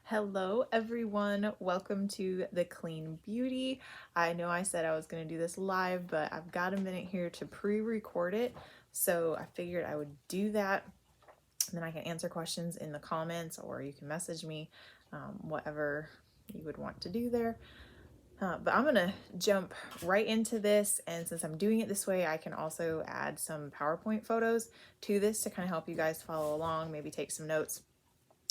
Hello everyone, welcome to the Clean Beauty. I know I said I was going to do this live, but I've got a minute here to pre-record it, so I figured I would do that. And then I can answer questions in the comments, or you can message me, whatever you would want to do there. But I'm gonna jump right into this, and since I'm doing it this way, I can also add some PowerPoint photos to this to kind of help you guys follow along, maybe take some notes.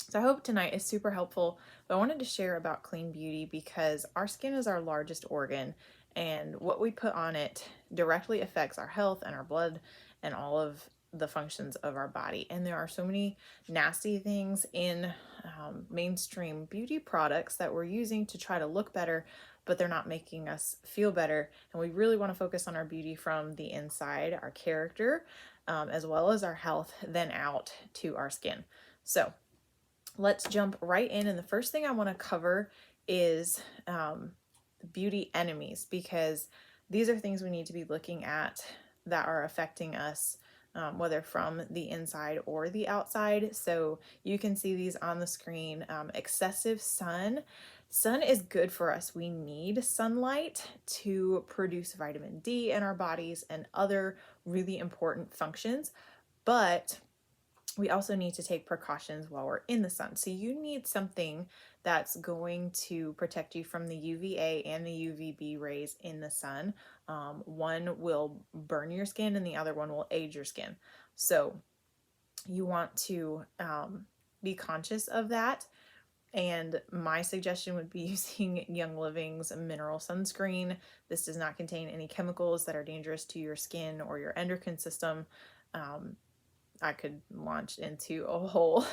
So I hope tonight is super helpful, but I wanted to share about clean beauty because our skin is our largest organ, and what we put on it directly affects our health and our blood and all of the functions of our body. And there are so many nasty things in mainstream beauty products that we're using to try to look better, but they're not making us feel better. And we really want to focus on our beauty from the inside, our character, as well as our health, then out to our skin. So let's jump right in. And the first thing I want to cover is beauty enemies, because these are things we need to be looking at that are affecting us, whether from the inside or the outside. So you can see these on the screen. Excessive sun. Sun is good for us. We need sunlight to produce vitamin D in our bodies and other really important functions. But we also need to take precautions while we're in the sun. So you need something that's going to protect you from the UVA and the UVB rays in the sun. One will burn your skin and the other one will age your skin. So you want to be conscious of that. And my suggestion would be using Young Living's mineral sunscreen. This does not contain any chemicals that are dangerous to your skin or your endocrine system. I could launch into a whole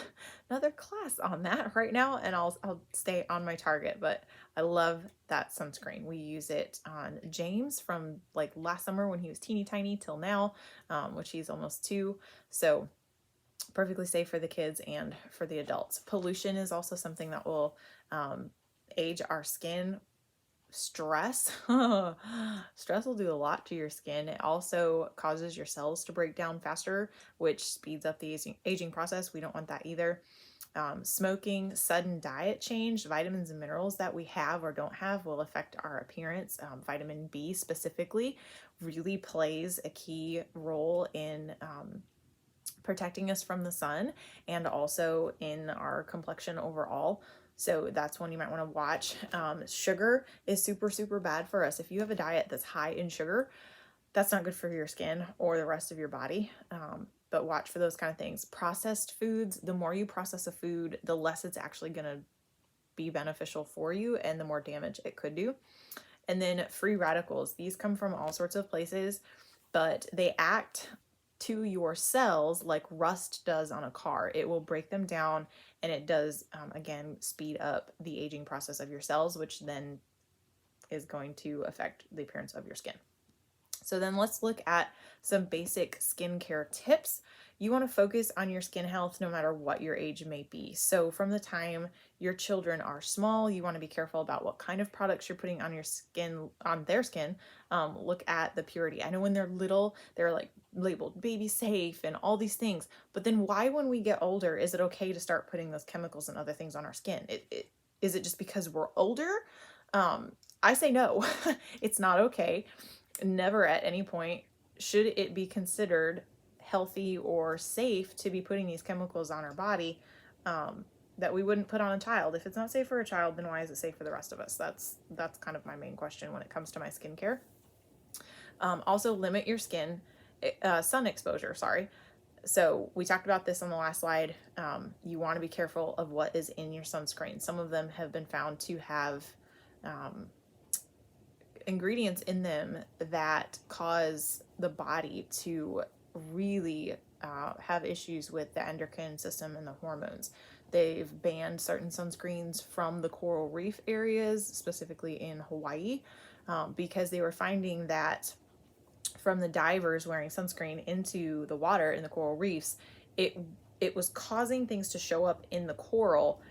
another class on that right now, and I'll stay on my target, but I love that sunscreen. We use it on James from like last summer when he was teeny tiny till now, which he's almost 2. So perfectly safe for the kids and for the adults. Pollution is also something that will age our skin. Stress stress will do a lot to your skin. It also causes your cells to break down faster, which speeds up the aging process. We don't want that either. Smoking, sudden diet change, vitamins and minerals that we have or don't have will affect our appearance. Vitamin B specifically really plays a key role in protecting us from the sun and also in our complexion overall. So that's one you might want to watch. Sugar is super, super bad for us. If you have a diet that's high in sugar, that's not good for your skin or the rest of your body. But watch for those kind of things. Processed foods, the more you process a food, the less it's actually going to be beneficial for you and the more damage it could do. And then free radicals. These come from all sorts of places, but they act to your cells like rust does on a car. It will break them down, and it does, again, speed up the aging process of your cells, which then is going to affect the appearance of your skin. So then let's look at some basic skincare tips. You want to focus on your skin health no matter what your age may be. So from the time your children are small, you want to be careful about what kind of products you're putting on your skin, on their skin. Look at the purity. I know when they're little, they're like labeled baby safe and all these things. But then why, when we get older, is it okay to start putting those chemicals and other things on our skin? Is it just because we're older? I say no. It's not okay. Never at any point should it be considered healthy or safe to be putting these chemicals on our body that we wouldn't put on a child. If it's not safe for a child, then why is it safe for the rest of us? That's kind of my main question when it comes to my skincare. Also, limit your sun exposure. Sorry. So we talked about this on the last slide. You want to be careful of what is in your sunscreen. Some of them have been found to have ingredients in them that cause the body to really have issues with the endocrine system and the hormones. They've banned certain sunscreens from the coral reef areas, specifically in Hawaii, because they were finding that from the divers wearing sunscreen into the water in the coral reefs, it was causing things to show up in the coral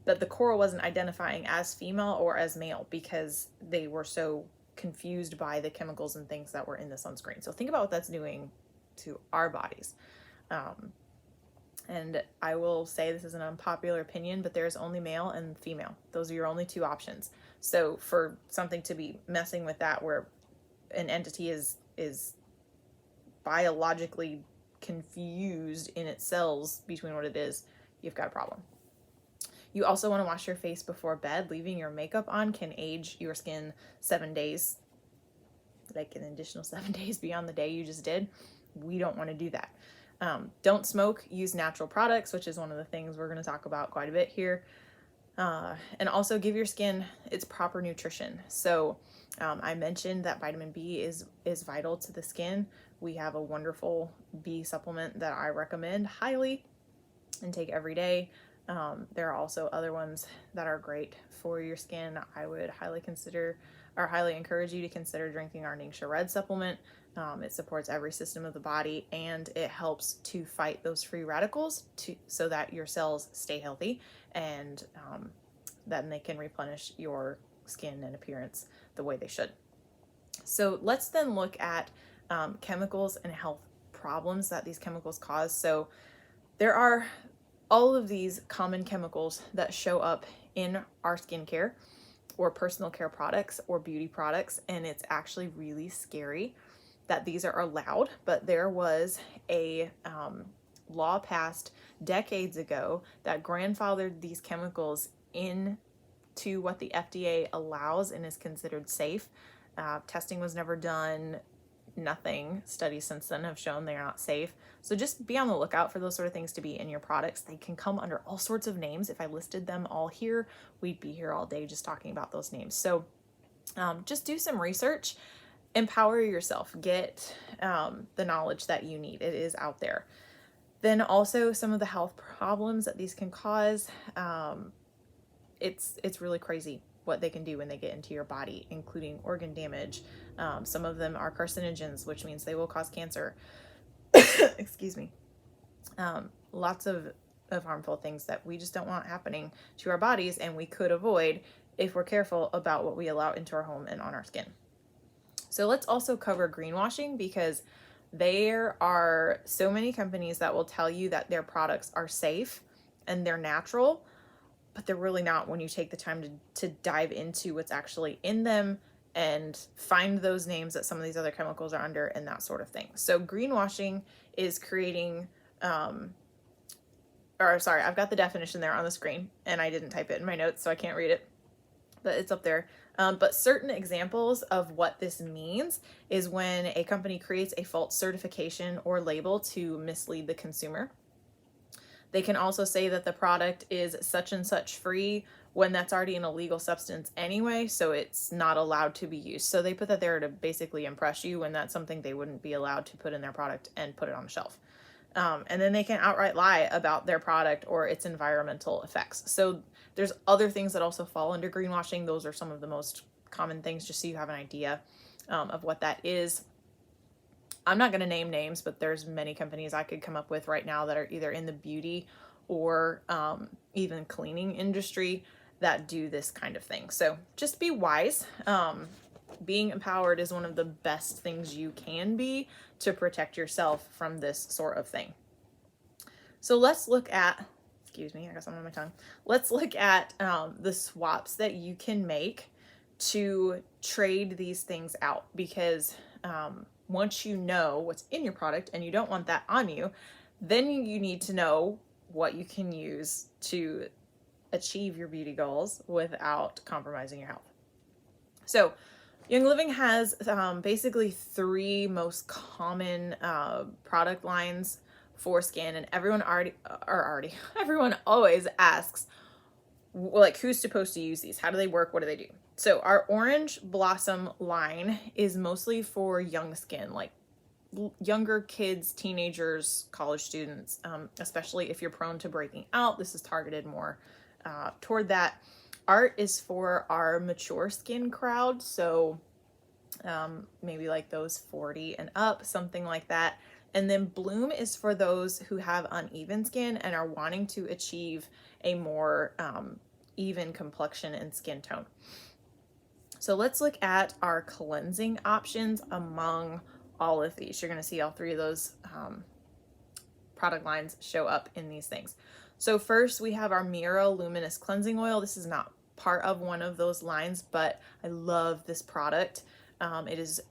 that the coral wasn't identifying as female or as male because they were so confused by the chemicals and things that were in the sunscreen. So think about what that's doing to our bodies. And I will say this is an unpopular opinion, but there's only male and female. Those are your only two options. So for something to be messing with that, where an entity is biologically confused in its cells between what it is, you've got a problem. You also want to wash your face before bed. Leaving your makeup on can age your skin 7 days, like an additional 7 days beyond the day you just did. We don't want to do that. Don't smoke, use natural products, which is one of the things we're going to talk about quite a bit here. And also give your skin its proper nutrition. So I mentioned that vitamin B is vital to the skin. We have a wonderful B supplement that I recommend highly and take every day. There are also other ones that are great for your skin. I would highly encourage you to consider drinking our Ningxia Red supplement. It supports every system of the body, and it helps to fight those free radicals so that your cells stay healthy, and then they can replenish your skin and appearance the way they should. So let's then look at chemicals and health problems that these chemicals cause. So there are all of these common chemicals that show up in our skincare or personal care products or beauty products, and it's actually really scary that these are allowed. But there was a law passed decades ago that grandfathered these chemicals into what the FDA allows and is considered safe. Testing was never done. Nothing. Studies since then have shown they are not safe. So just be on the lookout for those sort of things to be in your products. They can come under all sorts of names. If I listed them all here, we'd be here all day just talking about those names. So just do some research, empower yourself, get the knowledge that you need. It is out there. Then also some of the health problems that these can cause. It's really crazy what they can do when they get into your body, including organ damage. Some of them are carcinogens, which means they will cause cancer. Excuse me. Lots of harmful things that we just don't want happening to our bodies, and we could avoid if we're careful about what we allow into our home and on our skin. So let's also cover greenwashing, because there are so many companies that will tell you that their products are safe and they're natural, but they're really not when you take the time to dive into what's actually in them and find those names that some of these other chemicals are under and that sort of thing. So greenwashing is creating, I've got the definition there on the screen and I didn't type it in my notes, so I can't read it, but it's up there. But certain examples of what this means is when a company creates a false certification or label to mislead the consumer. They can also say that the product is such and such free when that's already an illegal substance anyway, so it's not allowed to be used. So they put that there to basically impress you when that's something they wouldn't be allowed to put in their product and put it on the shelf. And then they can outright lie about their product or its environmental effects. So there's other things that also fall under greenwashing. Those are some of the most common things, just so you have an idea of what that is. I'm not going to name names, but there's many companies I could come up with right now that are either in the beauty or even cleaning industry that do this kind of thing. So just be wise. Being empowered is one of the best things you can be to protect yourself from this sort of thing. So let's look at, excuse me, I got something on my tongue. Let's look at the swaps that you can make to trade these things out, because once you know what's in your product and you don't want that on you, then you need to know what you can use to achieve your beauty goals without compromising your health. So Young Living has basically 3 most common product lines for skin, and everyone always asks, like, who's supposed to use these? How do they work? What do they do? So our Orange Blossom line is mostly for young skin, like younger kids, teenagers, college students, especially if you're prone to breaking out. This is targeted more toward that. Art is for our mature skin crowd, so maybe like those 40 and up, something like that. And then Bloom is for those who have uneven skin and are wanting to achieve a more even complexion and skin tone. So let's look at our cleansing options among all of these. You're going to see all 3 of those product lines show up in these things. So first we have our Mira Luminous Cleansing Oil. This is not part of one of those lines, but I love this product. It is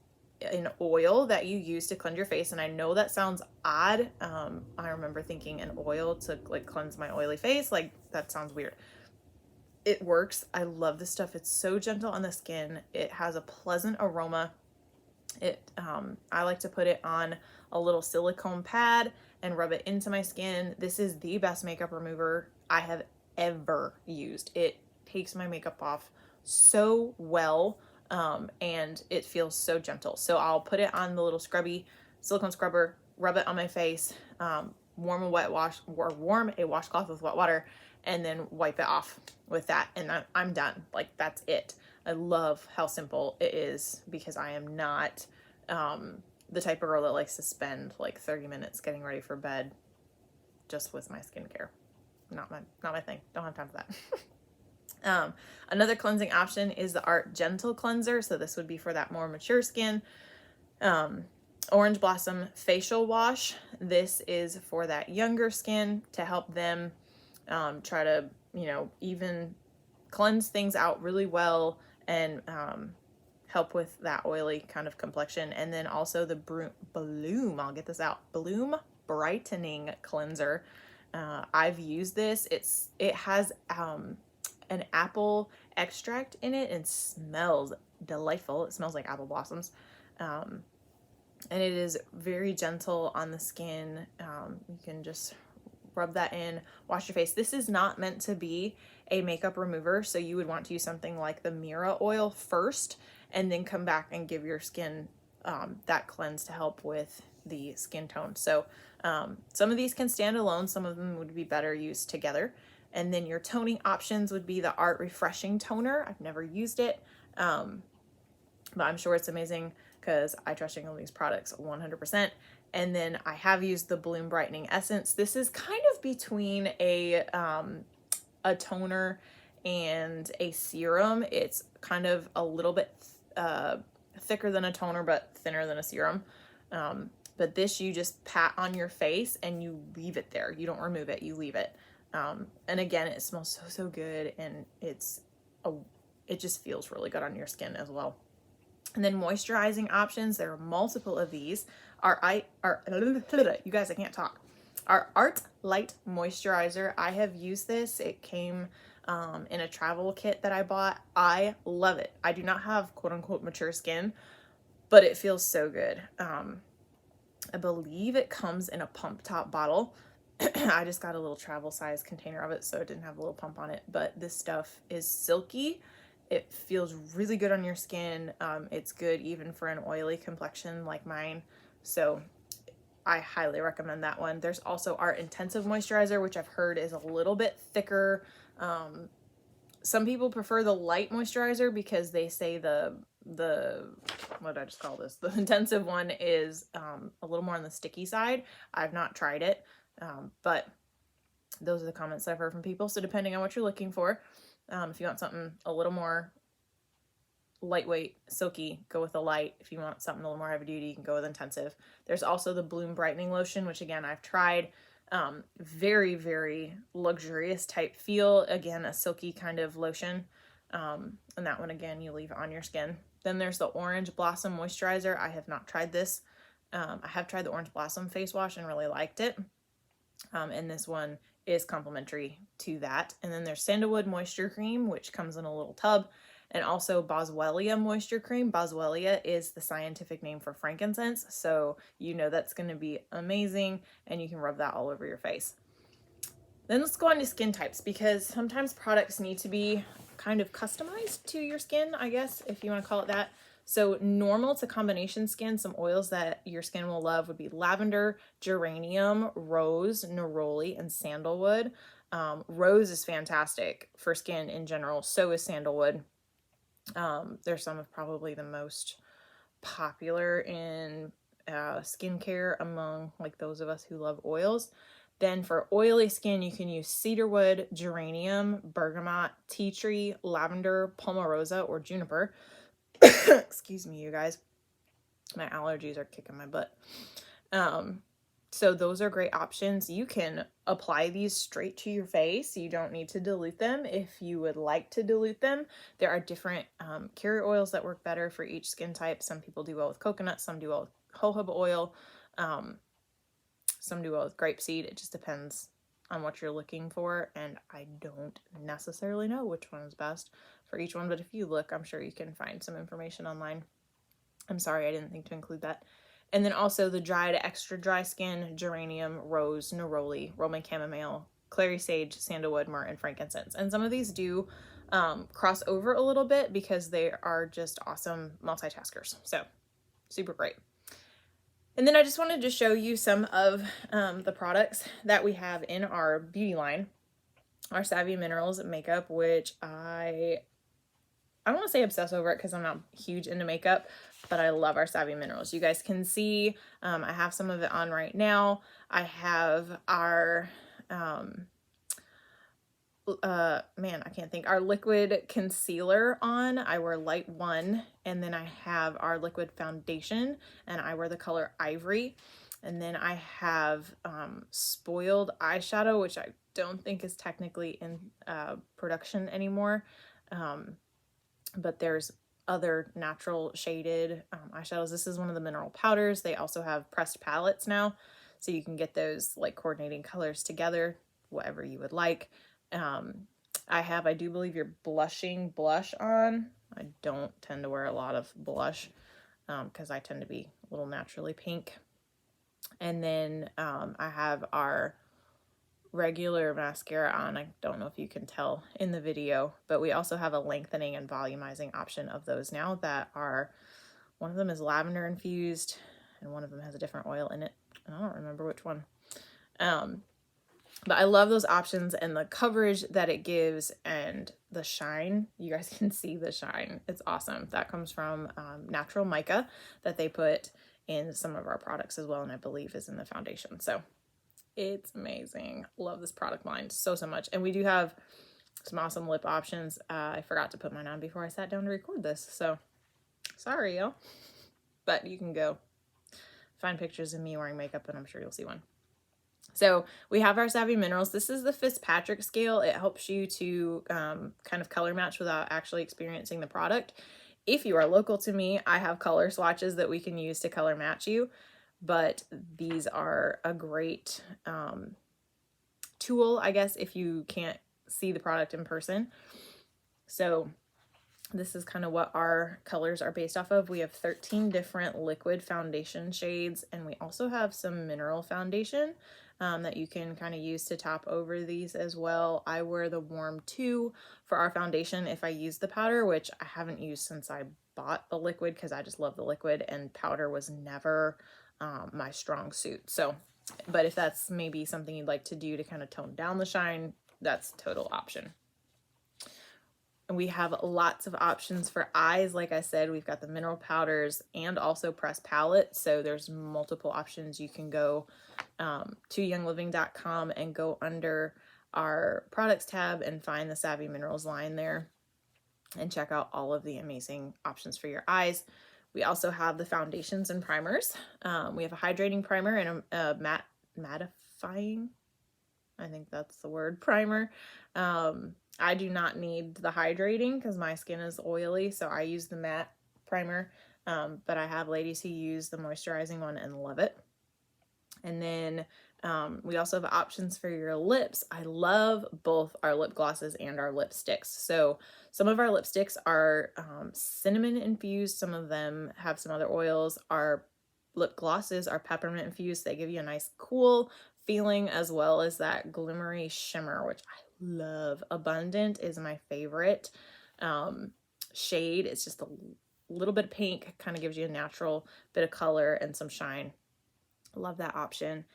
an oil that you use to cleanse your face, and I know that sounds odd. I remember thinking an oil to like cleanse my oily face, like that sounds weird. It works. I love this stuff. It's so gentle on the skin. It has a pleasant aroma. I like to put it on a little silicone pad and rub it into my skin. This is the best makeup remover I have ever used. It takes my makeup off so well, and it feels so gentle. So I'll put it on the little scrubby silicone scrubber, rub it on my face, warm a washcloth with wet water, and then wipe it off with that, and I'm done. Like, that's it. I love how simple it is because I am not the type of girl that likes to spend like 30 minutes getting ready for bed just with my skincare. Not my thing. Don't have time for that. Another cleansing option is the Art Gentle Cleanser. So this would be for that more mature skin. Orange Blossom Facial Wash. This is for that younger skin to help them try to, even cleanse things out really well and help with that oily kind of complexion. And then also the Bloom, I'll get this out, Bloom Brightening Cleanser. I've used this. It has an apple extract in it and smells delightful. It smells like apple blossoms. And it is very gentle on the skin. You can just rub that in, wash your face. This is not meant to be a makeup remover, so you would want to use something like the Mira oil first and then come back and give your skin that cleanse to help with the skin tone. So some of these can stand alone, some of them would be better used together. And then your toning options would be the Art Refreshing Toner. I've never used it, but I'm sure it's amazing because I trust all these products 100%. And then I have used the Bloom Brightening Essence. This is kind of between a toner and a serum. It's kind of a little bit thicker than a toner, but thinner than a serum. But this you just pat on your face and you leave it there. You don't remove it, you leave it. And again, it smells so good, and it just feels really good on your skin as well. And then moisturizing options, there are multiple of these. You guys, I can't talk. Our Art Light Moisturizer, I have used this. It came in a travel kit that I bought. I love it. I do not have quote unquote mature skin, but it feels so good. I believe it comes in a pump top bottle. I just got a little travel size container of it, so it didn't have a little pump on it, but this stuff is silky. It feels really good on your skin. It's good even for an oily complexion like mine. So I highly recommend that one. There's also Art Intensive Moisturizer, which I've heard is a little bit thicker. Some people prefer the light moisturizer because they say the what did I just call this? The intensive one is a little more on the sticky side. I've not tried it, but those are the comments I've heard from people. So depending on what you're looking for, if you want something a little more lightweight, silky, go with the light. If you want something a little more heavy duty, you can go with intensive. There's also the Bloom Brightening Lotion, which again, I've tried. Very, very luxurious type feel. Again, a silky kind of lotion. And that one, again, you leave on your skin. Then there's the Orange Blossom Moisturizer. I have not tried this. I have tried the Orange Blossom face wash and really liked it. And this one is complimentary to that. And then there's Sandalwood Moisture Cream, which comes in a little tub, and also Boswellia Moisture Cream. Boswellia is the scientific name for frankincense, so you know that's going to be amazing, and you can rub that all over your face. Then let's go on to skin types, because sometimes products need to be kind of customized to your skin, I guess, if you want to call it that. So normal to combination skin, some oils that your skin will love would be lavender, geranium, rose, neroli, and sandalwood. Rose is fantastic for skin in general. So is sandalwood. They're some of probably the most popular in skincare among like those of us who love oils. Then for oily skin, you can use cedarwood, geranium, bergamot, tea tree, lavender, palmarosa, or juniper. Excuse me, you guys. My allergies are kicking my butt. So those are great options. You can apply these straight to your face. You don't need to dilute them. If you would like to dilute them, there are different carrier oils that work better for each skin type. Some people do well with coconut, some do well with jojoba oil, some do well with grapeseed. It just depends on what you're looking for, and I don't necessarily know which one is best for each one, but if you look, I'm sure you can find some information online. I'm sorry, I didn't think to include that. And then also the dry to extra dry skin: geranium, rose, neroli, Roman chamomile, clary sage, sandalwood, myrrh, and frankincense. And some of these do cross over a little bit because they are just awesome multitaskers. So super great. And then I just wanted to show you some of the products that we have in our beauty line. Our Savvy Minerals makeup, which I don't want to say obsess over it because I'm not huge into makeup, but I love our Savvy Minerals. You guys can see I have some of it on right now. I have our I can't think, our liquid concealer on. I wear light 1, and then I have our liquid foundation, and I wear the color Ivory. And then I have Spoiled eyeshadow, which I don't think is technically in production anymore. But there's other natural shaded eyeshadows. This is one of the mineral powders. They also have pressed palettes now, so you can get those like coordinating colors together, whatever you would like. I do believe your blushing blush on. I don't tend to wear a lot of blush because I tend to be a little naturally pink. And then I have our regular mascara on. I don't know if you can tell in the video, but we also have a lengthening and volumizing option of those now that are, one of them is lavender infused and one of them has a different oil in it. I don't remember which one. But I love those options and the coverage that it gives and the shine. You guys can see the shine. It's awesome. That comes from natural mica that they put in some of our products as well, and I believe is in the foundation. So it's amazing. Love this product line so much. And we do have some awesome lip options. I forgot to put mine on before I sat down to record this, so sorry, y'all. But you can go find pictures of me wearing makeup and I'm sure you'll see one. So we have our Savvy Minerals. This is the Fitzpatrick scale. It helps you to kind of color match without actually experiencing the product. If you are local to me, I have color swatches that we can use to color match you, but these are a great tool, I guess, if you can't see the product in person. So this is kind of what our colors are based off of. We have 13 different liquid foundation shades, and we also have some mineral foundation that you can kind of use to top over these as well. I wear the Warm 2 for our foundation if I use the powder, which I haven't used since I bought the liquid because I just love the liquid, and powder was never my strong suit. So, but if that's maybe something you'd like to do to kind of tone down the shine, that's a total option. And we have lots of options for eyes. Like I said, we've got the mineral powders and also pressed palette. So there's multiple options. You can go to youngliving.com and go under our products tab and find the Savvy Minerals line there and check out all of the amazing options for your eyes. We also have the foundations and primers. We have a hydrating primer and a mattifying, I think that's the word, primer. I do not need the hydrating because my skin is oily, so I use the matte primer, but I have ladies who use the moisturizing one and love it. And then we also have options for your lips. I love both our lip glosses and our lipsticks. So some of our lipsticks are cinnamon infused. Some of them have some other oils. Our lip glosses are peppermint infused. They give you a nice cool feeling as well as that glimmery shimmer, which I love. Abundant is my favorite shade. It's just a little bit of pink, kind of gives you a natural bit of color and some shine. Love that option.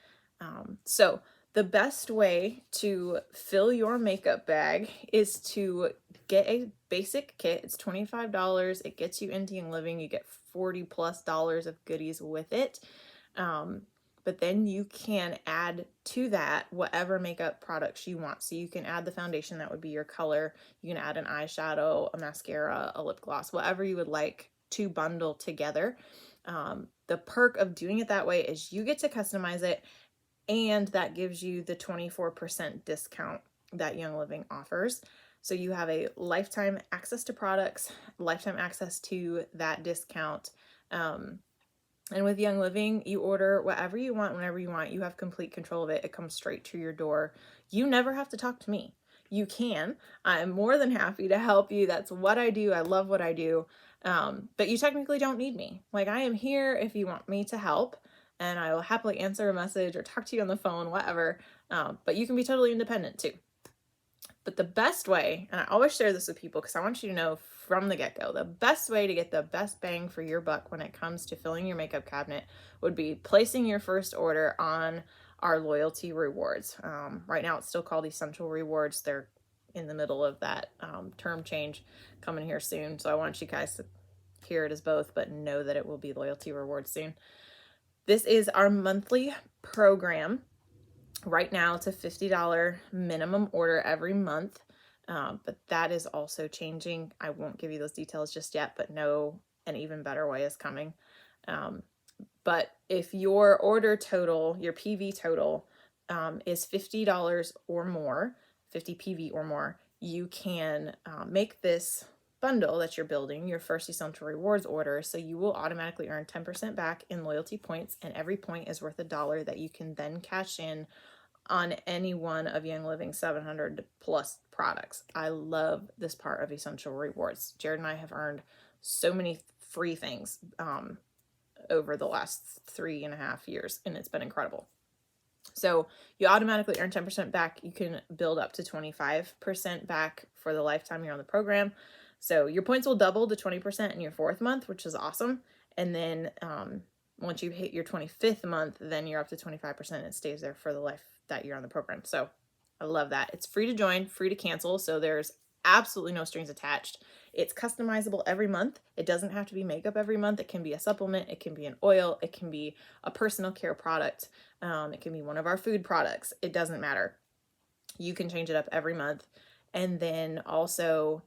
So the best way to fill your makeup bag is to get a basic kit. It's $25. It gets you into Young Living. You get $40+ of goodies with it. But then you can add to that whatever makeup products you want. So you can add the foundation, that would be your color. You can add an eyeshadow, a mascara, a lip gloss, whatever you would like to bundle together. The perk of doing it that way is you get to customize it and that gives you the 24% discount that Young Living offers. So you have a lifetime access to products, lifetime access to that discount. And with Young Living, you order whatever you want, whenever you want. You have complete control of it. It comes straight to your door. You never have to talk to me. You can. I'm more than happy to help you. That's what I do. I love what I do. But you technically don't need me. Like, I am here if you want me to help, and I will happily answer a message or talk to you on the phone, whatever. But you can be totally independent too. But the best way, and I always share this with people because I want you to know from the get-go, the best way to get the best bang for your buck when it comes to filling your makeup cabinet would be placing your first order on our loyalty rewards. Right now it's still called Essential Rewards. They're in the middle of that term change coming here soon. So I want you guys to hear it as both, but know that it will be loyalty rewards soon. This is our monthly program. Right now it's a $50 minimum order every month, but that is also changing. I won't give you those details just yet, but know an even better way is coming. But if your order total, your PV total, is $50 or more, 50 PV or more, you can make this bundle that you're building your first Essential Rewards order, so you will automatically earn 10% back in loyalty points, and every point is worth $1 that you can then cash in on any one of Young Living's 700 plus products. I love this part of Essential Rewards. Jared and I have earned so many free things over the last 3.5 years, and it's been incredible. So you automatically earn 10% back. You can build up to 25% back for the lifetime you're on the program. So your points will double to 20% in your 4th month, which is awesome. And then once you hit your 25th month, then you're up to 25%. It stays there for the life that you're on the program. So I love that. It's free to join, free to cancel. So there's absolutely no strings attached. It's customizable every month. It doesn't have to be makeup every month. It can be a supplement. It can be an oil. It can be a personal care product. It can be one of our food products. It doesn't matter. You can change it up every month. And then also,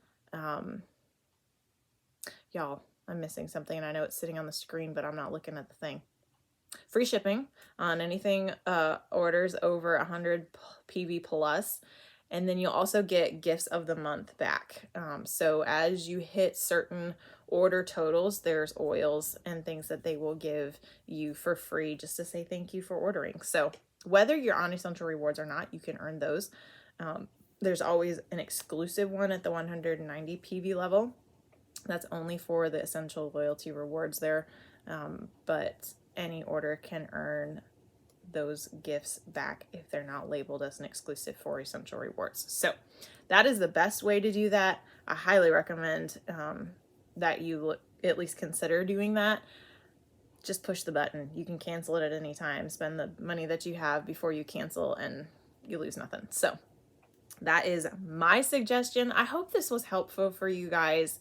y'all, I'm missing something, and I know it's sitting on the screen, but I'm not looking at the thing. Free shipping on anything orders over 100 PV plus. And then you'll also get gifts of the month back. So as you hit certain order totals, there's oils and things that they will give you for free just to say thank you for ordering. So whether you're on Essential Rewards or not, you can earn those. There's always an exclusive one at the 190 PV level. That's only for the Essential Loyalty Rewards there. But any order can earn those gifts back if they're not labeled as an exclusive for Essential Rewards. So that is the best way to do that. I highly recommend that you at least consider doing that. Just push the button. You can cancel it at any time. Spend the money that you have before you cancel and you lose nothing. So that is my suggestion. I hope this was helpful for you guys.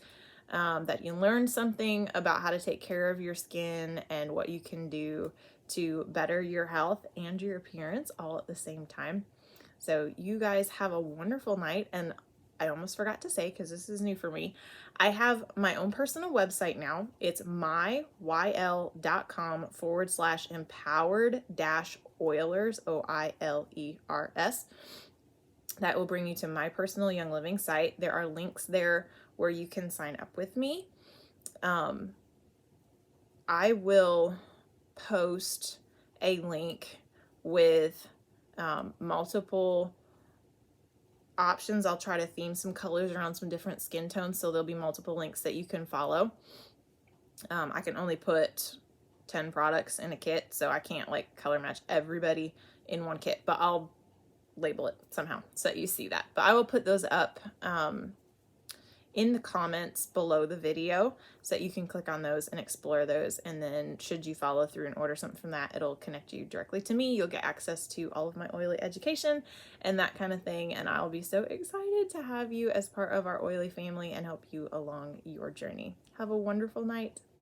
That you learned something about how to take care of your skin and what you can do to better your health and your appearance all at the same time. So you guys have a wonderful night. And I almost forgot to say, because this is new for me, I have my own personal website now. It's myyl.com/empowered-oilers, OILERS. That will bring you to my personal Young Living site. There are links there where you can sign up with me. I will post a link with multiple options. I'll try to theme some colors around some different skin tones, so there'll be multiple links that you can follow. I can only put 10 products in a kit, so I can't like color match everybody in one kit, but I'll label it somehow so that you see that. But I will put those up in the comments below the video so that you can click on those and explore those. And then should you follow through and order something from that, it'll connect you directly to me. You'll get access to all of my oily education and that kind of thing. And I'll be so excited to have you as part of our oily family and help you along your journey. Have a wonderful night.